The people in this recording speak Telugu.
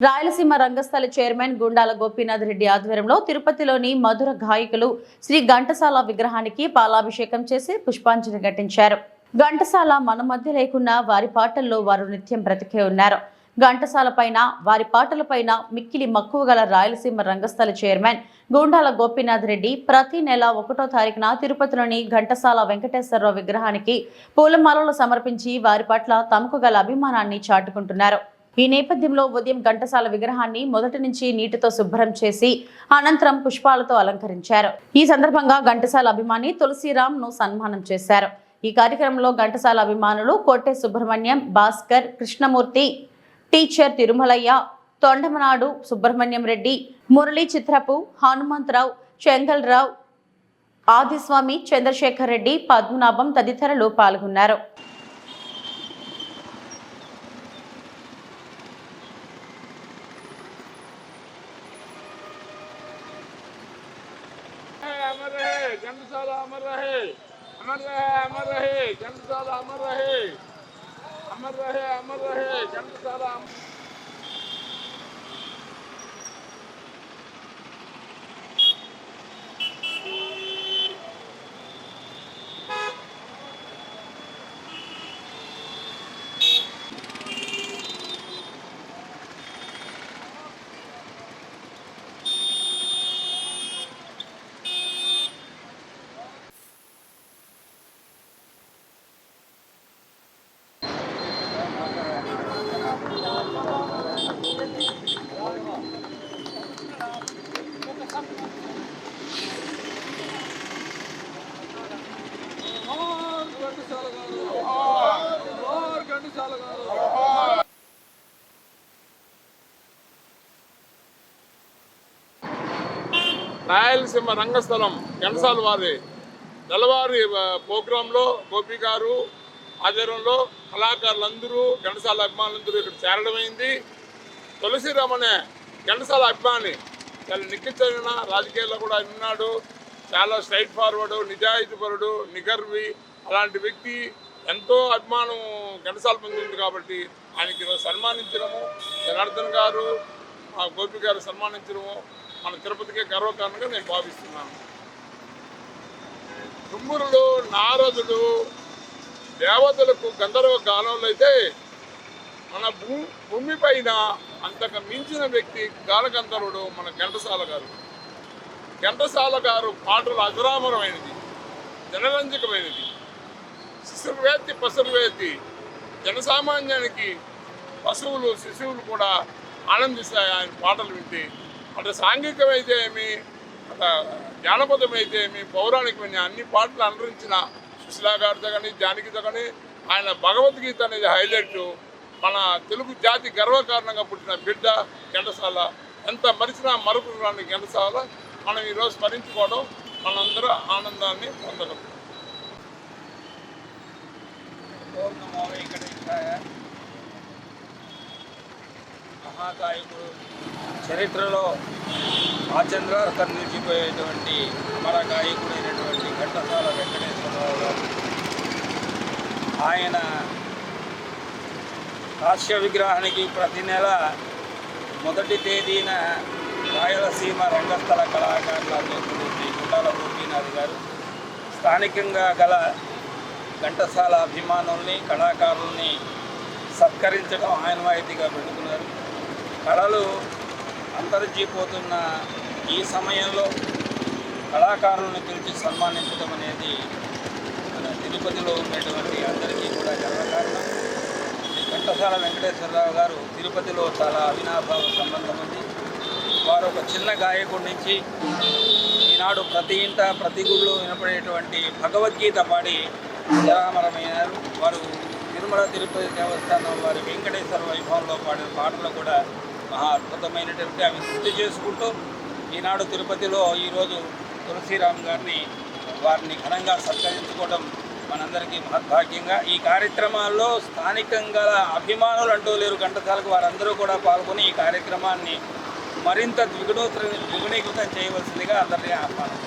రాయలసీమ రంగస్థల చైర్మన్ గుండాల గోపీనాథ్ రెడ్డి ఆధ్వర్యంలో తిరుపతిలోని మధుర గాయకులు శ్రీ ఘంటసాల విగ్రహానికి పాలాభిషేకం చేసి పుష్పాంజలి ఘటించారు. ఘంటసాల మన మధ్య లేకున్నా వారి పాటల్లో వారు నిత్యం బ్రతికే ఉన్నారు. ఘంటసాల పైన వారి పాటలపైన మిక్కిలి మక్కువ గల రాయలసీమ రంగస్థల చైర్మన్ గుండాల గోపీనాథ్ రెడ్డి ప్రతి నెల 1వ తారీఖున తిరుపతిలోని ఘంటసాల వెంకటేశ్వరరావు విగ్రహానికి పూలమాలలు సమర్పించి వారి పట్ల తమకు గల అభిమానాన్ని చాటుకుంటున్నారు. ఈ నేపథ్యంలో ఉదయం ఘంటసాల విగ్రహాన్ని మొదటి నుంచి నీటితో శుభ్రం చేసి అనంతరం పుష్పాలతో అలంకరించారు. ఈ సందర్భంగా ఘంటసాల అభిమాని తులసిరామ్ ను సన్మానం చేశారు. ఈ కార్యక్రమంలో ఘంటసాల అభిమానులు కోటె సుబ్రహ్మణ్యం, భాస్కర్, కృష్ణమూర్తి, టీచర్ తిరుమలయ్య, తొండమనాడు సుబ్రహ్మణ్యం రెడ్డి, మురళీ చిత్రపు, హనుమంతరావు, చెంగల్రావు, ఆదిస్వామి, చంద్రశేఖర్ రెడ్డి, పద్మనాభం తదితరులు పాల్గొన్నారు. अमर रहे घंटसाला, अमर रहे, अमर रहे, अमर रहे घंटसाला, अमर रहे, अमर रहे, अमर रहे घंटसाला। రాయలసీమ రంగస్థలం ఘంటసాల వారి నెలవారీ ప్రోగ్రాంలో గోపి గారు ఆధ్వర్యంలో కళాకారులందరూ ఘంటసాల అభిమానులందరూ ఇక్కడ చేరడమైంది. తులసిరామ్ అనే ఘంటసాల అభిమాని చాలా నిక్కించిన రాజకీయాల్లో కూడా ఉన్నాడు. చాలా స్ట్రైట్ ఫార్వర్డ్, నిజాయితీపరుడు, నిగర్వి. అలాంటి వ్యక్తి ఎంతో అభిమానం ఘంటసాల మంది ఉంది కాబట్టి ఆయనకి సన్మానించడము, జనార్దన్ గారు, గోపి గారు సన్మానించడము మన తిరుపతికే గర్వకారణంగా నేను భావిస్తున్నాను. తుమ్మురుడు, నారదుడు, దేవతలకు గంధర్వ కాలంలో అయితే మన భూమి పైన అంతకు మించిన వ్యక్తి గానగంధర్వుడు మన ఘంటసాల గారు. ఘంటసాల గారు పాటలు అజరామరమైనది, జనరంజకమైనది, శిశుర్వేత్తి పసురువేత్తి. జనసామాన్యానికి పశువులు, శిశువులు కూడా ఆనందిస్తాయి ఆయన పాటలు వింటే. అటు సాంఘికమైతే ఏమి, అటు జానపదమైతే ఏమి, పౌరాణికమైన అన్ని పాటలు అనుసరించిన సుశీలా గారితో కానీ, జానకితో కానీ ఆయన భగవద్గీత అనేది హైలైట్. మన తెలుగు జాతి గర్వకారణంగా పుట్టిన బిడ్డ ఘంటసాల. ఎంత మరిచినా మరపు రాని ఘంటసాల మనం ఈరోజు స్మరించుకోవడం, మనందరూ ఆనందాన్ని పొందడం. మహాగాయకుడు, చరిత్రలో ఆచంద్రార్థం నిలిచిపోయేటువంటి అమర గాయకుడైనటువంటి ఘంటసాల వెంకటేశ్వరరావు గారు, ఆయన కాశ్య విగ్రహానికి ప్రతి నెల మొదటి తేదీన రాయలసీమ రంగస్థల కళాకారుల అధ్యక్షుడు శ్రీ గుండాల గోపీనాథ్ గారు స్థానికంగా గల ఘంటసాల అభిమానుల్ని, కళాకారుల్ని సత్కరించడం ఆనవాయితీగా పెట్టుకున్నారు. కళలు అంతరించిపోతున్న ఈ సమయంలో కళాకారులను పిలిచి సన్మానించడం అనేది మన తిరుపతిలో ఉన్నటువంటి అందరికీ కూడా గర్వకారణం. ఘంటసాల వెంకటేశ్వరరావు గారు తిరుపతిలో చాలా అవినాభావ సంబంధం ఉంది. వారు ఒక చిన్న గాయకుడి నుంచి ఈనాడు ప్రతి ఇంట, ప్రతి గుడిలో వినపడేటువంటి భగవద్గీత పాడి జరామరమైనారు. వారు తిరుమల తిరుపతి దేవస్థానం వారి వెంకటేశ్వర వైభవంలో పాడిన పాటలు కూడా మహా అద్భుతమైనటువంటి అవి గుర్తు చేసుకుంటూ ఈనాడు తిరుపతిలో ఈరోజు తులసిరామ్ గారిని వారిని ఘనంగా సత్కరించుకోవడం మనందరికీ మహద్భాగ్యంగా. ఈ కార్యక్రమాల్లో స్థానికంగా అభిమానులు అంటూ లేరు ఘంటసాలకు. వారందరూ కూడా పాల్గొని ఈ కార్యక్రమాన్ని మరింత ద్విగుణీకృతం చేయవలసిందిగా అందరినీ ఆహ్వానం.